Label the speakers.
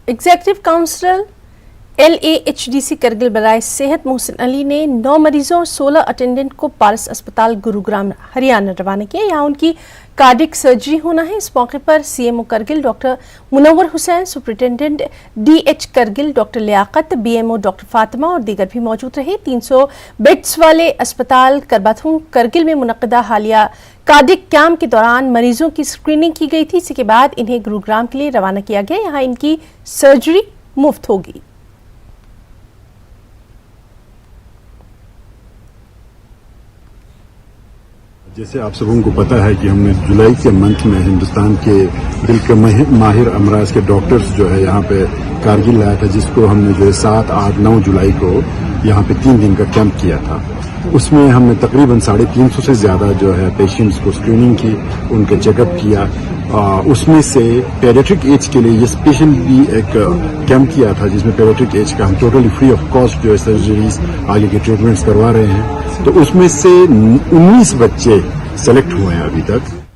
Speaker 1: Executive councillor LAHDC Kargil बराए सेहत मोहसिन अली ने 9 मरीजों और 16 अटेंडेंट को पारस अस्पताल गुरुग्राम हरियाणा रवाना किया। यहाँ उनकी कार्डिक सर्जरी होना है। इस मौके पर CMO Kargil doctor Munawwar Hussain, superintendent DH Kargil doctor Liaqat, BMO doctor Fatima और दीगर भी मौजूद रहे। 300 बेड्स वाले अस्पताल करबाथूं करगिल में मुनक्किदा हालिया कार्डिक कैंप के दौरान मरीजों की स्क्रीनिंग की गई थी। इसी के बाद इन्हें गुरुग्राम के लिए रवाना किया गया। यहाँ इनकी सर्जरी मुफ्त होगी।
Speaker 2: जैसे आप सबों को पता है कि हमने जुलाई के मंथ में हिंदुस्तान के दिल के माहिर अमराज के डॉक्टर्स जो है यहाँ पे कारगिल लाया था, जिसको हमने जो है 7, 8, 9 जुलाई को यहाँ पे 3 दिन का कैंप किया था। उसमें हमने तकरीबन 350 से ज़्यादा जो है पेशेंट्स को स्क्रीनिंग की, उनके चेकअप किया। उसमें से पेडियाट्रिक एज के लिए ये स्पेशल भी एक कैंप किया था, जिसमें पेडियाट्रिक एज का हम टोटली फ्री ऑफ कॉस्ट जो है सर्जरीज आगे के ट्रीटमेंट्स करवा रहे हैं। तो उसमें से 19 बच्चे सेलेक्ट हुए हैं अभी तक।